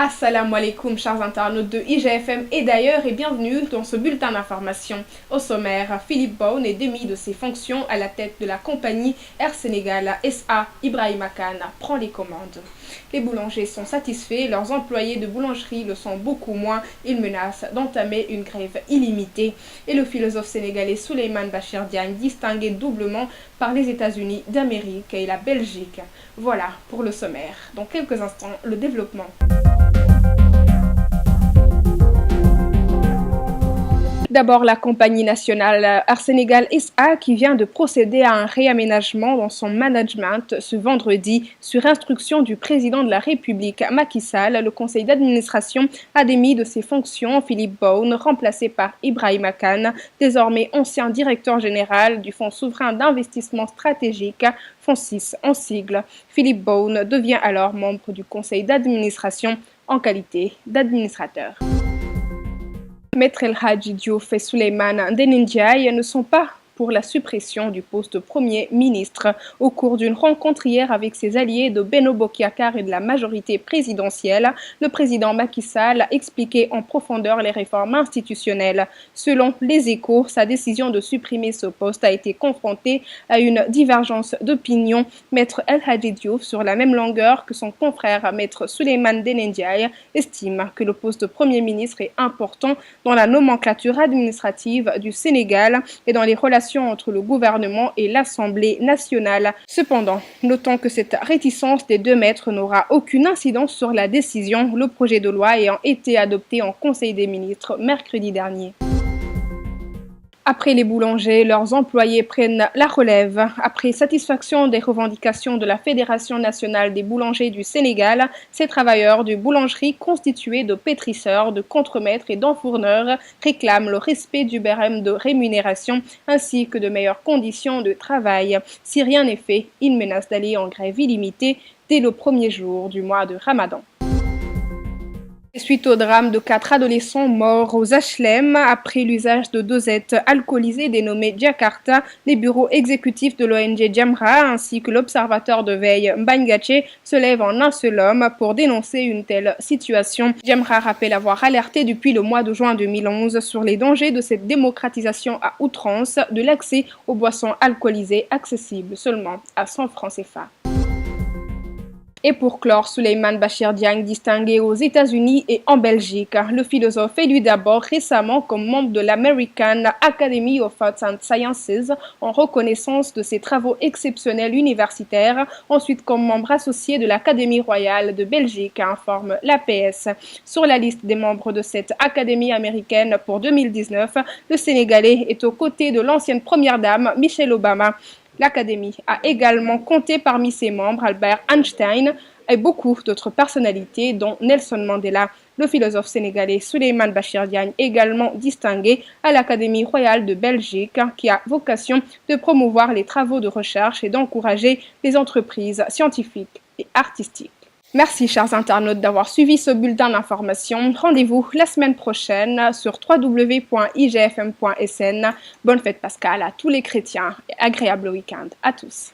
Assalamu alaikum chers internautes de IGFM et d'ailleurs et bienvenue dans ce bulletin d'information. Au sommaire, Philippe Bone est démis de ses fonctions à la tête de la compagnie Air Sénégal SA. Ibrahima Kane prend les commandes. Les boulangers sont satisfaits, leurs employés de boulangerie le sont beaucoup moins. Ils menacent d'entamer une grève illimitée. Et le philosophe sénégalais Souleymane Bachir Diagne distingué doublement par les États-Unis d'Amérique et la Belgique. Voilà pour le sommaire. Dans quelques instants, le développement. D'abord, la compagnie nationale Air Sénégal SA qui vient de procéder à un réaménagement dans son management ce vendredi. Sur instruction du président de la République Macky Sall, le conseil d'administration a démis de ses fonctions Philippe Bone, remplacé par Ibrahima Kane, désormais ancien directeur général du Fonds souverain d'investissement stratégique, FONSIS en sigle. Philippe Bone devient alors membre du conseil d'administration en qualité d'administrateur. Maître El Hadji Diouf et Souleymane Ndéné Ndiaye ne sont pas pour la suppression du poste de Premier ministre. Au cours d'une rencontre hier avec ses alliés de Benno Bokk Yakaar et de la majorité présidentielle, le président Macky Sall a expliqué en profondeur les réformes institutionnelles. Selon Les Échos, sa décision de supprimer ce poste a été confrontée à une divergence d'opinion. Maître El Hadji Diouf, sur la même longueur que son confrère Maître Souleymane Ndéné Ndiaye, estime que le poste de Premier ministre est important dans la nomenclature administrative du Sénégal et dans les relations entre le gouvernement et l'Assemblée nationale. Cependant, notons que cette réticence des deux maîtres n'aura aucune incidence sur la décision, le projet de loi ayant été adopté en Conseil des ministres mercredi dernier. Après les boulangers, leurs employés prennent la relève. Après satisfaction des revendications de la Fédération nationale des boulangers du Sénégal, ces travailleurs de boulangerie constitués de pétrisseurs, de contremaîtres et d'enfourneurs réclament le respect du barème de rémunération ainsi que de meilleures conditions de travail. Si rien n'est fait, ils menacent d'aller en grève illimitée dès le premier jour du mois de Ramadan. Suite au drame de 4 adolescents morts aux HLM après l'usage de dosettes alcoolisées dénommées Jakarta, les bureaux exécutifs de l'ONG Jamra ainsi que l'observateur de veille Mbangache se lèvent en un seul homme pour dénoncer une telle situation. Jamra rappelle avoir alerté depuis le mois de juin 2011 sur les dangers de cette démocratisation à outrance de l'accès aux boissons alcoolisées accessibles seulement à 100 francs CFA. Et pour clore, Souleymane Bachir Diagne distingué aux États-Unis et en Belgique. Le philosophe élu d'abord récemment comme membre de l'American Academy of Arts and Sciences en reconnaissance de ses travaux exceptionnels universitaires, ensuite comme membre associé de l'Académie royale de Belgique, informe l'APS. Sur la liste des membres de cette académie américaine pour 2019, le Sénégalais est aux côtés de l'ancienne première dame Michelle Obama. L'Académie a également compté parmi ses membres Albert Einstein et beaucoup d'autres personnalités dont Nelson Mandela. Le philosophe sénégalais Souleymane Bachir Diagne également distingué à l'Académie royale de Belgique qui a vocation de promouvoir les travaux de recherche et d'encourager les entreprises scientifiques et artistiques. Merci chers internautes d'avoir suivi ce bulletin d'information. Rendez-vous la semaine prochaine sur www.igfm.sn. Bonne fête pascale à tous les chrétiens et agréable week-end à tous.